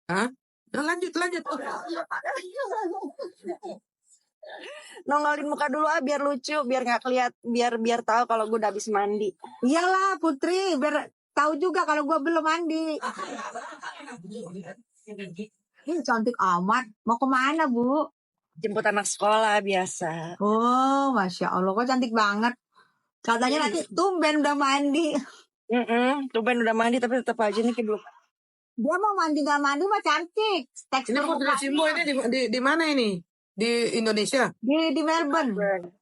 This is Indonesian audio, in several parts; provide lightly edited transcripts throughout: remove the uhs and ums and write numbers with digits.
Hah? Nah, lanjut. Nongolin muka dulu biar lucu, biar nggak keliat, biar tahu kalau gue udah habis mandi. Iyalah Putri, biar tahu juga kalau gue belum mandi. Ini cantik amat. Mau kemana, Bu? Jemput anak sekolah biasa. Oh, Masya Allah, kok cantik banget. Katanya nanti tumben udah mandi. Tumben udah mandi tapi tetap aja nih belum. Dia mau mandi gak mandi mah cantik. Ini Tekstur Putri Simbo mukanya. ini di mana ini? Di Indonesia? Di Melbourne.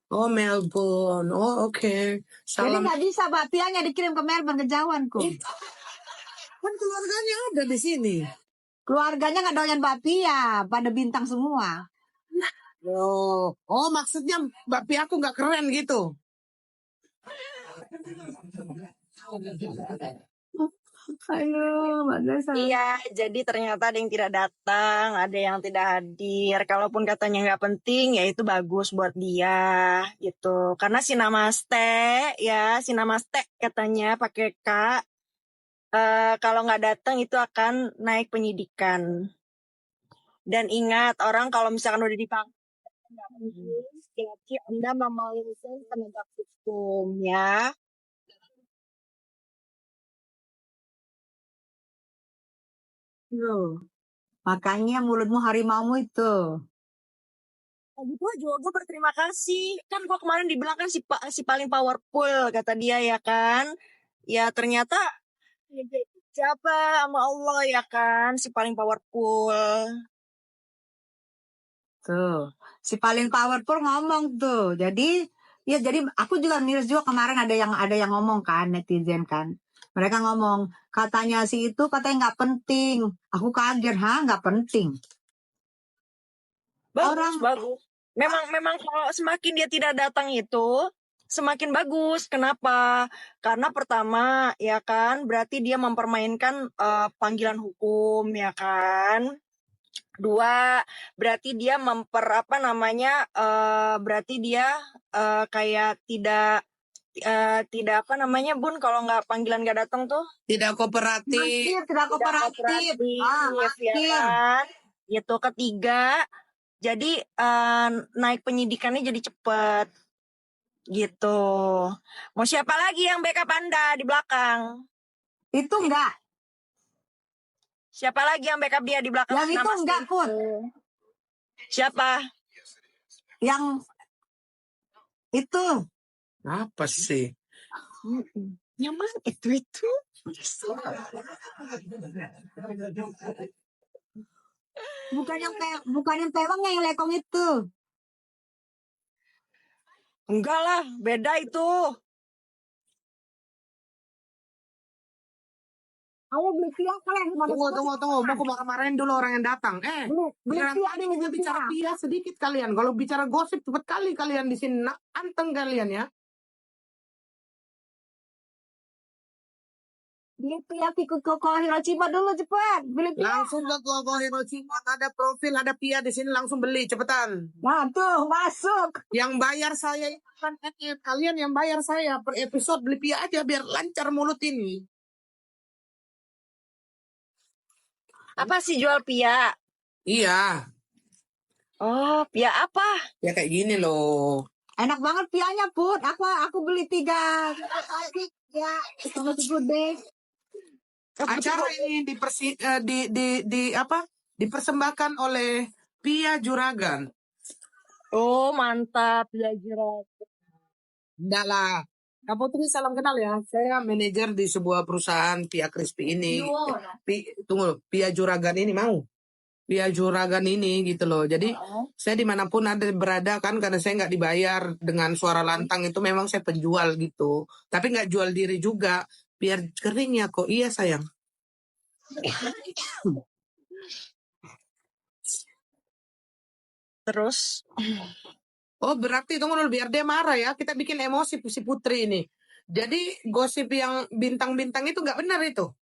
Oh, Melbourne. Oh, oke. Jadi Salam. nggak bisa bakpianya dikirim ke Melbourne, kejauhanku. Kan keluarganya ada di sini. Keluarganya nggak doyan bakpia, pada bintang semua. Oh, maksudnya bakpia aku nggak keren gitu. Ayo, Mbak Desa. Iya, jadi ternyata ada yang tidak datang, ada yang tidak hadir. Kalaupun katanya nggak penting, ya itu bagus buat dia, gitu. Karena Sinamaste katanya pakai K. Kalau nggak datang itu akan naik penyidikan. Dan ingat, orang kalau misalkan udah dipanggil, nggak penting, jadi Anda memalingkan penegak hukum, ya. Loh, makanya mulutmu harimaumu itu. Lagi gue juga gue berterima kasih. Kan gue kemarin dibilang kan si paling powerful kata dia ya kan. Ya ternyata siapa sama Allah ya kan si paling powerful. Tuh, si paling powerful ngomong tuh. Jadi aku juga miris juga kemarin ada yang ngomong kan, netizen kan. Mereka ngomong, katanya si itu katanya nggak penting. Aku kaget, nggak penting. Bagus. Memang kalau semakin dia tidak datang itu semakin bagus. Kenapa? Karena pertama ya kan berarti dia mempermainkan panggilan hukum ya kan. Dua, berarti dia berarti dia kayak tidak apa namanya Bun kalau nggak panggilan nggak datang tuh Tidak kooperatif. Tidak kooperatif. ya kan. Itu ketiga, jadi naik penyidikannya jadi cepet gitu. Mau siapa lagi yang backup Anda di belakang? Itu enggak. Siapa lagi yang backup dia di belakang? Yang itu enggak, Put. Siapa? Yang itu. Apa sih? Nyaman itu. Bukan yang pewang yang lekong itu. Enggak lah, beda itu. Kamu beli pia kalian. Tunggu. Mau kemarin dulu orang yang datang. Beli pia tadi kita bicara pia sedikit kalian. Kalau bicara gosip cepet kali kalian di sini. Anteng kalian ya. Beli pia ikut Koko Hiroshima dulu cepat. Beli pia. Langsung ke Koko Hiroshima, ada profil, ada pia di sini, langsung beli cepetan. Nah tuh masuk. Yang bayar saya kan kalian yang bayar saya per episode, beli pia aja biar lancar mulut ini. Apa sih jual pia? Iya. Oh, pia apa? Ya kayak gini loh. Enak banget pianya, Put. Aku beli 3 ya, sama gede. Acara ini dipersembahkan oleh Pia Juragan. Oh, mantap Pia Juragan. Enggak lah. Kak Putri salam kenal ya. Saya manajer di sebuah perusahaan Pia Crispy ini. Tunggu, Pia Juragan ini mau. Pia Juragan ini gitu loh. Jadi saya dimanapun ada berada kan karena saya nggak dibayar dengan suara lantang itu memang saya penjual gitu. Tapi nggak jual diri juga. Biar kering ya kok. Iya sayang. Terus? Oh berarti tunggu dulu biar dia marah ya. Kita bikin emosi si Putri ini. Jadi gosip yang bintang-bintang itu nggak benar itu.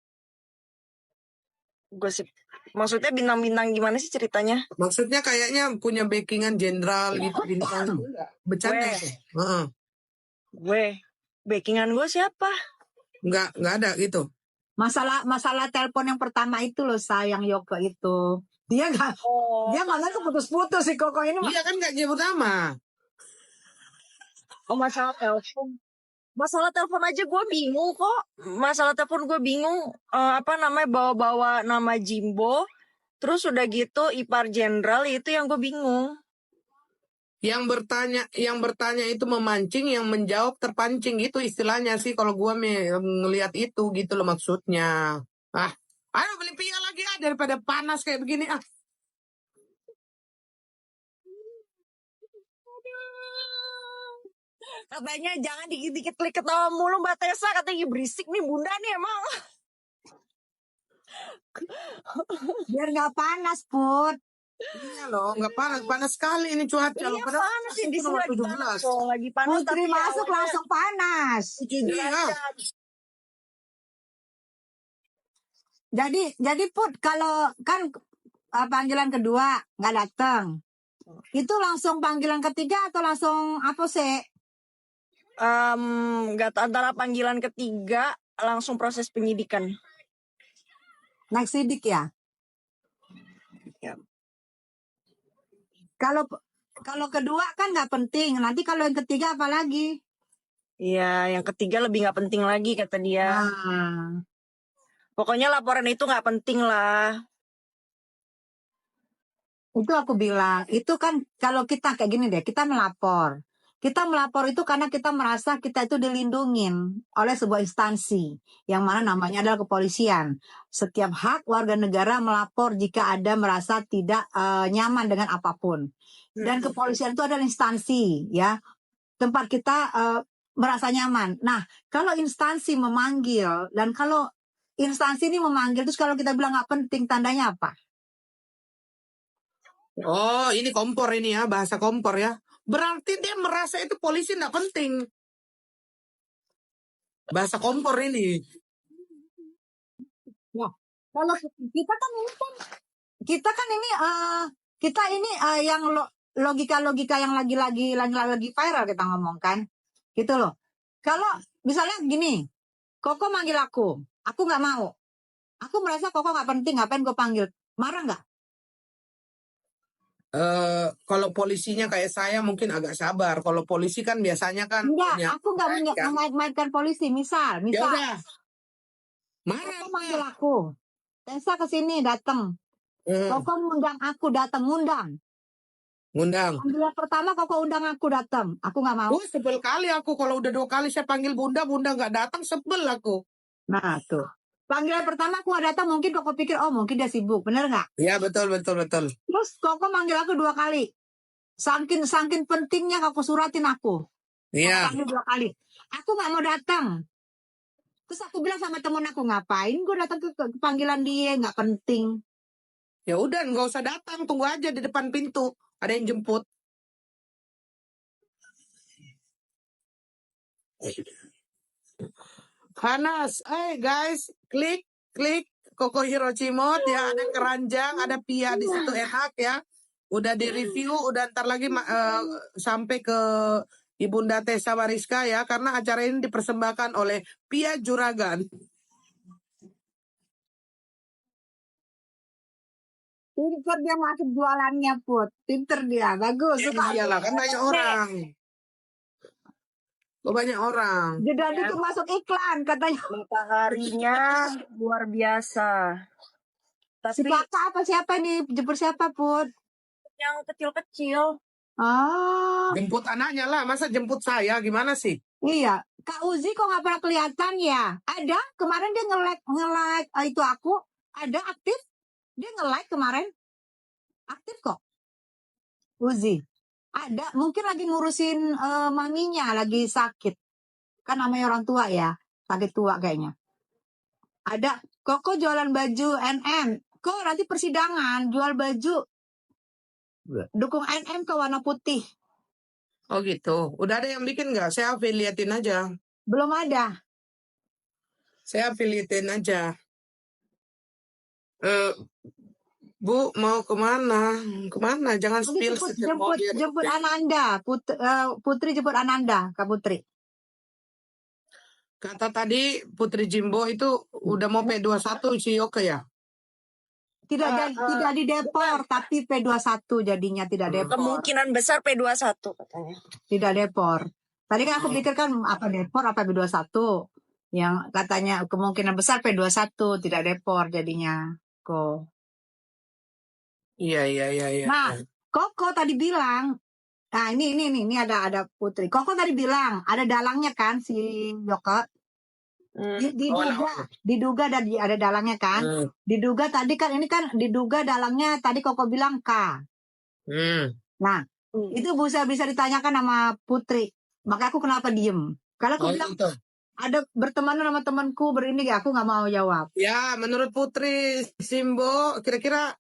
Gosip. Maksudnya bintang-bintang gimana sih ceritanya? Maksudnya kayaknya punya backingan jenderal gitu bintang. Bercanda itu. Gue. Backingan gue siapa? Nggak ada gitu. Masalah telepon yang pertama itu loh sayang Yoko itu. Dia nggak malah tuh putus-putus si Koko ini. Iya kan nggak nyebut nama. Oh, masalah telepon. Masalah telepon aja gue bingung kok. Masalah telepon gue bingung. Apa namanya, bawa-bawa nama Jimbo. Terus udah gitu ipar jenderal, itu yang gue bingung. Yang bertanya itu memancing, yang menjawab terpancing, gitu istilahnya sih kalau gua ngelihat itu gitu loh maksudnya. Ayo beli pia lagi daripada panas kayak begini Katanya jangan dikit-dikit klik ketawa mulu Mbak Tessa, katanya berisik nih bunda nih emang. Biar nggak panas Put. Iya loh, nggak panas sekali ini cuaca loh. Iya Padahal panas sih, di sini nomor lagi panas 17. loh, lagi panas. Putri tapi masuk awalnya langsung panas. 7 Iya. derajat. Jadi Put, kalau kan panggilan kedua nggak datang, itu langsung panggilan ketiga atau langsung apa sih? Nggak tahu, antara panggilan ketiga langsung proses penyidikan. Naik sidik ya? Ya. Kalau kedua kan nggak penting. Nanti kalau yang ketiga apa lagi? Iya, yang ketiga lebih nggak penting lagi kata dia. Nah, Pokoknya laporan itu nggak penting lah. itu aku bilang, itu kan kalau kita kayak gini deh, kita melapor. Kita melapor itu karena kita merasa kita itu dilindungin oleh sebuah instansi yang mana namanya adalah kepolisian. Setiap hak warga negara melapor jika ada merasa tidak nyaman dengan apapun. Dan kepolisian itu adalah instansi ya, tempat kita merasa nyaman. Nah, kalau instansi memanggil dan kalau instansi ini memanggil terus kalau kita bilang nggak penting, tandanya apa? Oh, ini kompor ini ya, bahasa kompor ya. Berarti dia merasa itu polisi nggak penting. Bahasa kompor ini. Wah, kalau kita kan ini yang logika-logika yang lagi viral kita ngomong kan, gitu loh. Kalau misalnya gini, Koko manggil aku nggak mau, aku merasa Koko nggak penting, ngapain gue panggil, marah nggak? Kalau polisinya kayak saya mungkin agak sabar. Kalau polisi kan biasanya kan Enggak, punya aku nggak kan. mengait-ngaitkan polisi. Misal, Ya udah. Marah. Koko manggil aku, Tessa kesini datang, Koko ngundang aku datang, ngundang. Panggilan pertama Koko undang aku datang, aku nggak mau. Sebel kali aku kalau udah 2 kali saya panggil bunda nggak datang, sebel aku. Nah tuh, panggilan pertama aku nggak datang, mungkin Koko pikir oh mungkin dia sibuk, bener nggak? Iya betul. Terus Koko manggil aku 2 kali, saking pentingnya Koko suratin aku. Iya. Panggil 2 kali, aku nggak mau datang. Terus aku bilang sama temen aku, ngapain gue datang ke panggilan dia, nggak penting. Ya udah nggak usah datang, tunggu aja di depan pintu, ada yang jemput. Panas, guys, klik Koko Hiroshimot ya, ada keranjang, ada pia di situ enak ya. Udah di review, udah ntar lagi sampai ke Ibunda Tessa Mariska ya, karena acara ini dipersembahkan oleh Pia Juragan. Pinter dia masuk jualannya Put, pinter dia, bagus. Iyalah kan banyak orang. Banyak orang. Jeda itu masuk iklan katanya. Mataharinya luar biasa. Si Tapi kakak apa siapa nih? Jemput siapa Put? yang kecil-kecil. Jemput anaknya lah, masa jemput saya, gimana sih? Iya, Kak Uzi kok nggak pernah kelihatan ya? Ada, kemarin dia nge-like itu aku, ada aktif, dia nge-like kemarin, aktif kok. Uzi, ada, mungkin lagi ngurusin maminya, lagi sakit, kan namanya orang tua ya, sakit tua kayaknya. Ada, Koko jualan baju NM, kok nanti persidangan jual baju, dukung NM ke warna putih. Oh gitu. Udah ada yang bikin nggak? Saya affiliatein aja. Belum ada. Saya affiliatein aja. Bu mau kemana? Kemana? Jangan spill setiap mobil. Jemput Ananda, Putri jemput Ananda, Kak Putri. Kata tadi Putri Jimbo itu udah mau P21 si Yoke ya? Tidak didepor, tapi P21 jadinya tidak depor. Kemungkinan besar P21 katanya. Tidak depor. Tadi kan aku pikir kan apa depor apa P21. Yang katanya kemungkinan besar P21 tidak depor jadinya. Iya. Nah, Koko tadi bilang, nah ini ada Putri. Koko tadi bilang ada dalangnya kan si Joko. Diduga ada dalangnya kan. Diduga tadi kan ini kan diduga dalangnya tadi Koko bilang K. Nah, itu bisa ditanyakan sama Putri. Maka aku kenapa diem? Kalau aku bilang Gitu. ada berteman sama temanku berini, aku nggak mau jawab. Ya, menurut Putri Simbo, kira-kira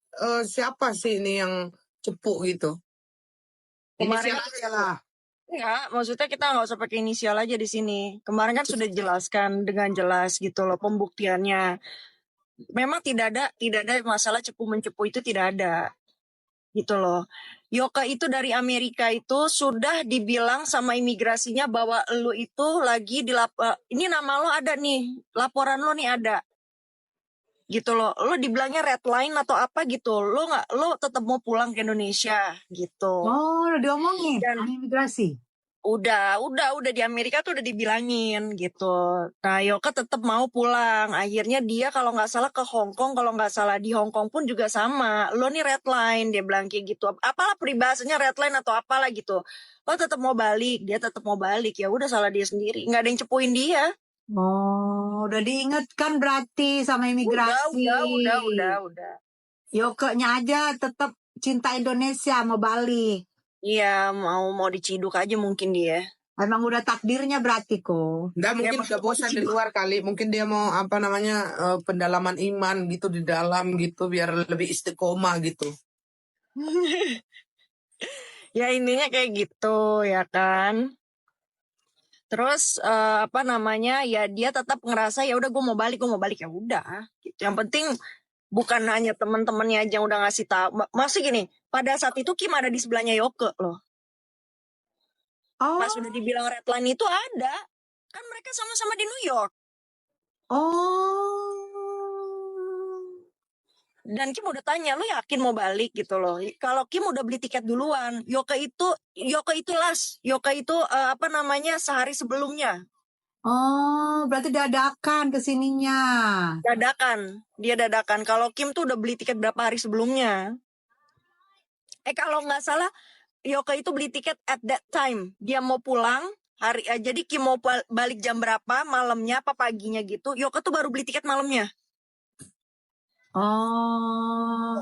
siapa sih ini yang cepu gitu? Kemarin Inisial aja lah. Enggak, maksudnya kita nggak usah pakai inisial aja di sini. Kemarin kan sudah dijelaskan dengan jelas gitu loh pembuktiannya. Memang tidak ada masalah cepu mencepu itu tidak ada gitu loh. Yoka itu dari Amerika itu sudah dibilang sama imigrasinya bahwa lu itu lagi ini nama lo ada nih, laporan lo nih ada. Gitu loh. Lo dibilangnya red line atau apa gitu. Lo tetap mau pulang ke Indonesia gitu. Oh, udah diomongin sama imigrasi. Udah di Amerika tuh udah dibilangin gitu. Nah, Yoka tetap mau pulang. Akhirnya dia kalau nggak salah ke Hong Kong, kalau nggak salah di Hong Kong pun juga sama. Lo nih red line, dia bilang kayak gitu. Apalah peribahasanya red line atau apalah gitu. Lo tetap mau balik, dia tetap mau balik. Ya udah salah dia sendiri. Nggak ada yang cepuin dia. Oh, udah diingatkan berarti sama imigrasi. Udah. Yokenya aja tetap cinta Indonesia, mau balik. Iya, mau diciduk aja mungkin dia. Emang udah takdirnya berarti kok. Nggak, mungkin udah bosan di luar kali. Mungkin dia mau pendalaman iman gitu di dalam gitu biar lebih istiqomah gitu. Ya intinya kayak gitu ya kan. Terus ya dia tetap ngerasa ya udah gue mau balik ya udah. Gitu. Yang penting bukan hanya teman-temannya aja yang udah ngasih tahu. Masih gini, pada saat itu Kim ada di sebelahnya Yoke loh. Oh. Pas udah dibilang red line itu ada. Kan mereka sama-sama di New York. Oh. Dan Kim udah tanya, lu yakin mau balik gitu loh. Kalau Kim udah beli tiket duluan, Yoke itu sehari sebelumnya. Oh, berarti dadakan kesininya. Dia dadakan. Kalau Kim tuh udah beli tiket berapa hari sebelumnya. Kalau nggak salah, Yoke itu beli tiket at that time. Dia mau pulang jadi Kim mau balik jam berapa, malamnya apa paginya gitu. Yoke tuh baru beli tiket malamnya. Oh.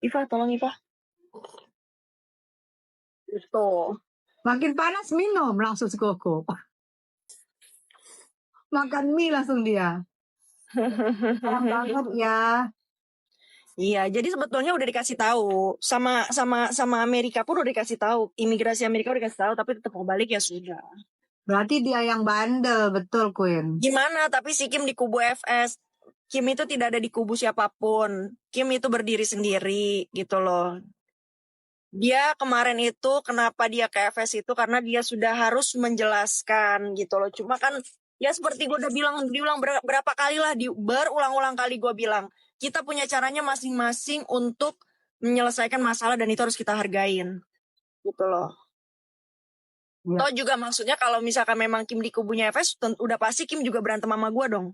Iva, tolong Iva. Itu. Makin panas minum langsung sekoko. Makan mie langsung dia. Banget ya. Iya, jadi sebetulnya udah dikasih tahu sama Amerika pun udah dikasih tahu, imigrasi Amerika udah dikasih tahu, tapi tetap mau balik ya sudah. Berarti dia yang bandel, betul Queen. Gimana? Tapi si Kim di kubu FS, Kim itu tidak ada di kubu siapapun. Kim itu berdiri sendiri gitu loh. Dia kemarin itu kenapa dia ke FS itu karena dia sudah harus menjelaskan gitu loh. Cuma kan ya seperti gue udah diulang berapa kali lah, berulang-ulang kali gue bilang. Kita punya caranya masing-masing untuk menyelesaikan masalah dan itu harus kita hargain. Gitu loh. Ya. Toh juga maksudnya kalau misalkan memang Kim di kubunya FS, udah pasti Kim juga berantem sama gue dong.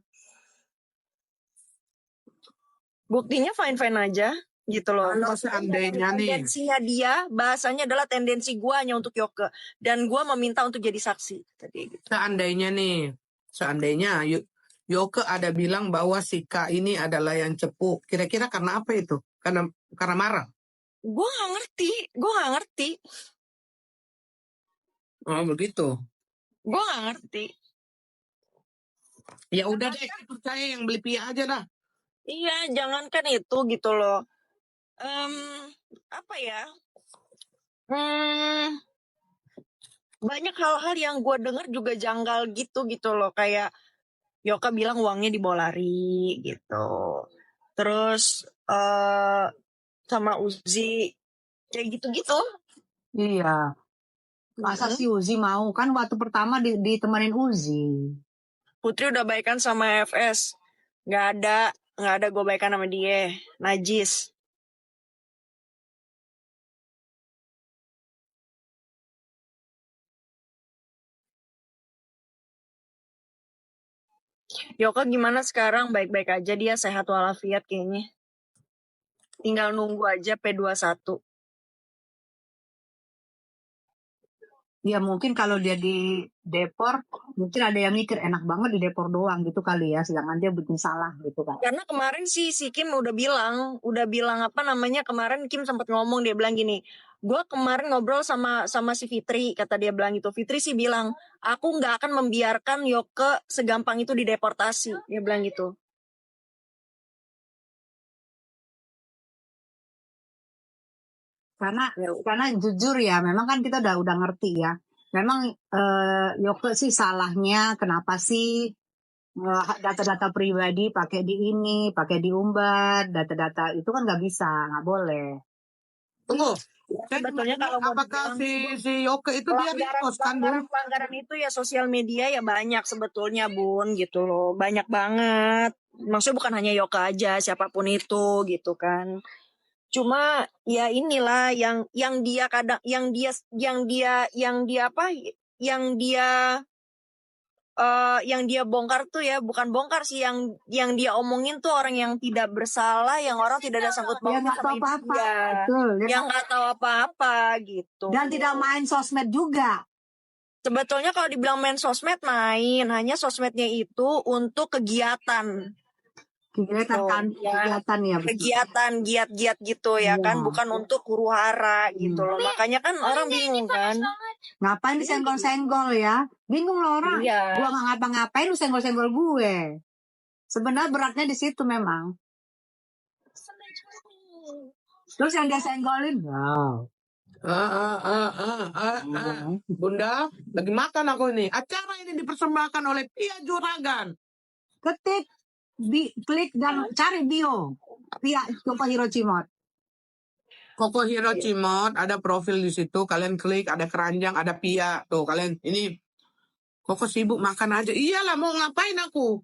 Buktinya fine-fine aja gitu loh. Kalau seandainya nih. Tendensinya dia, bahasanya adalah tendensi gue hanya untuk Yoke. Dan gue meminta untuk jadi saksi. Tadi, gitu. Seandainya Yoke ada bilang bahwa si K ini adalah yang cepu. Kira-kira karena apa itu? Karena marah? Gue gak ngerti. Oh begitu. Gue gak ngerti. Ya udah deh, percaya yang beli pia aja lah. Iya, jangankan itu gitu loh. Apa ya? Banyak hal-hal yang gue dengar juga janggal gitu loh. Kayak Yoka bilang uangnya dibawa lari gitu. Terus sama Uzi kayak gitu-gitu. Iya. Masa si Uzi mau? Kan waktu pertama ditemenin Uzi. Putri udah baikan sama FS. Nggak ada gue baikan sama dia. Najis. Yoka gimana sekarang? Baik-baik aja, dia sehat walafiat kayaknya. Tinggal nunggu aja P21. Ya mungkin kalau dia di depor, mungkin ada yang mikir enak banget di depor doang gitu kali ya, sedangkan dia bikin salah gitu kan. Karena kemarin si Kim udah bilang apa namanya, kemarin Kim sempat ngomong, dia bilang gini, gue kemarin ngobrol sama si Fitri, kata dia bilang gitu. Fitri sih bilang, aku nggak akan membiarkan Yoke segampang itu dideportasi, dia bilang gitu. Karena jujur ya, memang kan kita udah ngerti ya. Memang Yoke sih salahnya kenapa sih data-data pribadi pakai di ini, pakai diumbar, data-data itu kan nggak bisa, nggak boleh. Tunggu. Sebetulnya kalau mau apakah si Yoke itu dia di-post kan, Bun? pelanggaran itu ya sosial media ya banyak sebetulnya, Bun, gitu loh. Banyak banget. Maksudnya bukan hanya Yoke aja, siapapun itu gitu kan. Cuma ya inilah yang dia kadang yang dia bongkar tuh ya, bukan bongkar sih, yang dia omongin tuh orang yang tidak bersalah, yang orang tidak ada sangkut pautnya sama apa-apa. dia. Betul, Yang nggak tahu apa-apa gitu. Dan tidak main sosmed juga. Sebetulnya kalau dibilang main sosmed, main, hanya sosmednya itu untuk kegiatan. Kegiatan ya. Kegiatan giat-giat gitu ya kan, bukan untuk huru hara gitu loh. Makanya kan orang bingung kan. Ngapain disenggol-senggol ya? Bingung loh orang. Iya. Gua nggak ngapa-ngapain lu senggol-senggol gue. Sebenarnya beratnya di situ memang. Terus yang dia senggolin, wow. Bunda, lagi makan aku ini. Acara ini dipersembahkan oleh Pia Juragan. Ketik, klik dan cari bio Pia Koko Hiro Cimot. Koko Hiro Cimot, ada profil di situ. Kalian klik, ada keranjang, ada Pia. Tuh, kalian ini. Koko sibuk makan aja. Iyalah, mau ngapain aku?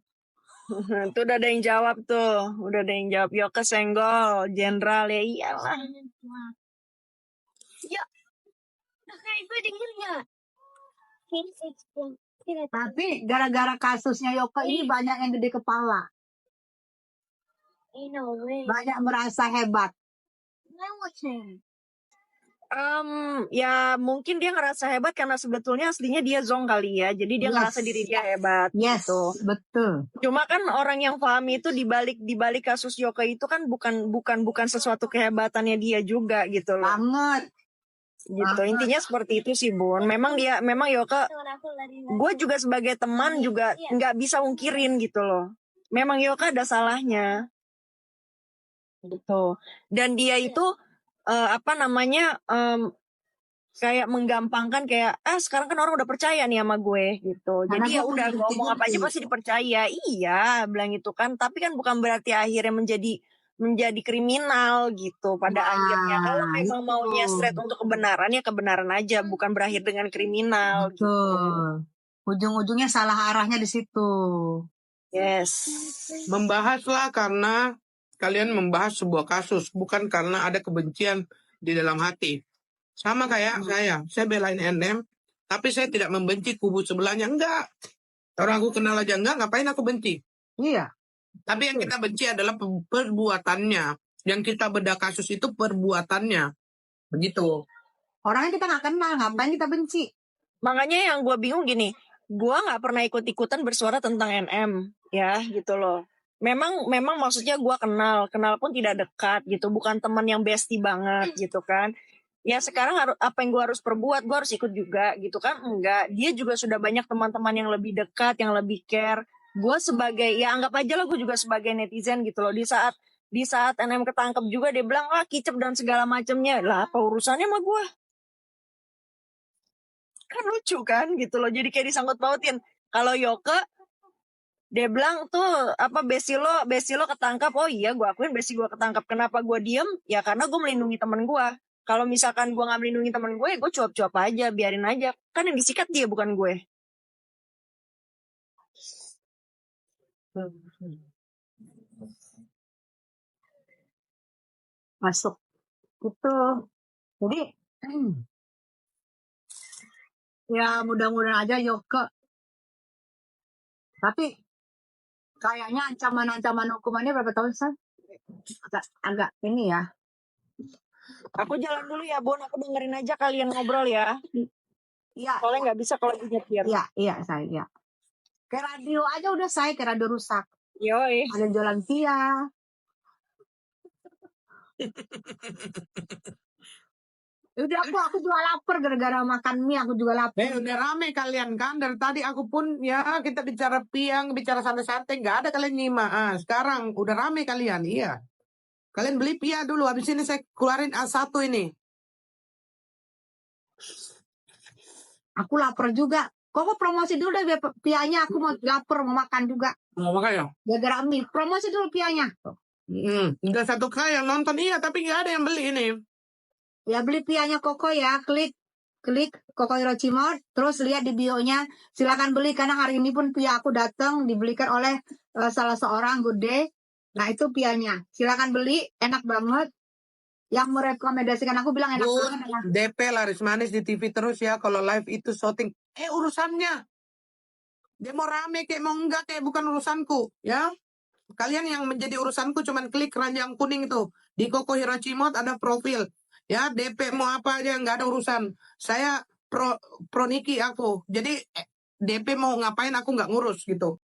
Tuh udah ada yang jawab tuh. Udah ada yang jawab. Yoke senggol, jenderal ya iyalah. Ya, gue denger nggak? Tapi gara-gara kasusnya Yoke ini banyak yang gede kepala. Banyak merasa hebat. Ya mungkin dia ngerasa hebat karena sebetulnya aslinya dia zong kali ya. Jadi dia ngerasa diri dia hebat. Yes, gitu. Betul. Cuma kan orang yang paham itu dibalik kasus Yoke itu kan bukan sesuatu kehebatannya dia juga gitu loh. Banget. Gitu. Intinya seperti itu sih, Bun. Memang Yoke, gue juga sebagai teman juga nggak bisa ungkirin gitu loh. Memang Yoke ada salahnya. Gitu. Dan dia itu kayak menggampangkan, kayak sekarang kan orang udah percaya nih sama gue gitu. Jadi ya udah, ngomong apa aja pasti dipercaya. Iya, bilang itu kan. Tapi kan bukan berarti akhirnya menjadi kriminal gitu pada akhirnya. Kalau memang maunya straight untuk kebenaran, ya kebenaran aja, bukan berakhir dengan kriminal. Betul. Gitu. Ujung-ujungnya salah arahnya di situ. Yes. Membahaslah karena kalian membahas sebuah kasus, bukan karena ada kebencian di dalam hati. Sama kayak saya belain NM, tapi saya tidak membenci kubu sebelahnya, enggak. Orang aku kenal aja enggak, ngapain aku benci? Iya. Tapi yang kita benci adalah perbuatannya. Yang kita bedah kasus itu perbuatannya. Begitu. Orangnya kita nggak kenal, ngapain kita benci? Makanya yang gue bingung gini, gue nggak pernah ikut-ikutan bersuara tentang NM, ya gitu loh. Memang maksudnya gue kenal pun tidak dekat gitu, bukan teman yang bestie banget gitu kan. Ya sekarang apa yang gue harus perbuat, gue harus ikut juga gitu kan? Enggak, dia juga sudah banyak teman-teman yang lebih dekat, yang lebih care. Gue sebagai, ya anggap aja lah gue juga sebagai netizen gitu loh. Di saat NM ketangkep juga, dia bilang kicep dan segala macamnya. Lah apa urusannya sama gue? Kan lucu kan gitu loh, jadi kayak disangkut pautin. Kalau Yoke, dia bilang tuh besi lo ketangkap. Oh iya, gue akuin besi gue ketangkap. Kenapa gue diem? Ya karena gue melindungi temen gue. Kalau misalkan gue nggak melindungi teman gue, gue cuap-cuap aja, biarin aja. Kan yang disikat dia bukan gue. Masuk gitu. Jadi ya mudah-mudahan aja Yoke. Tapi kayaknya ancaman hukumannya berapa tahun sih? Agak ini ya. Aku jalan dulu ya, Bon. Aku dengerin aja kalian ngobrol ya. Iya, Soalnya nggak bisa kalau nyetir. iya saya. Kayak radio aja udah saya, kayak radio rusak. Yoi. Ada jualan pia. Udah aku juga lapar gara-gara makan mie, aku juga lapar. Udah rame kalian kan. Dari tadi aku pun ya kita bicara piang, bicara santai-santai. Nggak ada kalian nyimak. Sekarang udah rame kalian. Iya. Kalian beli pia dulu. Habis ini saya keluarin A1 ini. Aku lapar juga. Kok promosi dulu deh pianya, aku mau lapar, mau makan juga. Mau makan ya? Gara-gara mie, promosi dulu pianya. Udah 1K yang nonton iya, tapi nggak ada yang beli ini. Ya beli pianya Koko ya, klik Koko Hiroshima, terus lihat di bio-nya. Silakan beli karena hari ini pun pia aku datang dibelikan oleh salah seorang Good Day. Nah itu pianya. Silakan beli, enak banget. Yang merekomendasikan aku bilang enak banget. DP laris manis di TV terus ya. Kalau live itu syuting. Urusannya. Dia mau rame kayak mau enggak kayak bukan urusanku. Ya. Kalian yang menjadi urusanku cuman klik keranjang kuning itu. Di Koko Hiroshima ada profil. Ya DP mau apa aja nggak ada urusan. Saya pro Niki aku. Jadi DP mau ngapain aku nggak ngurus gitu.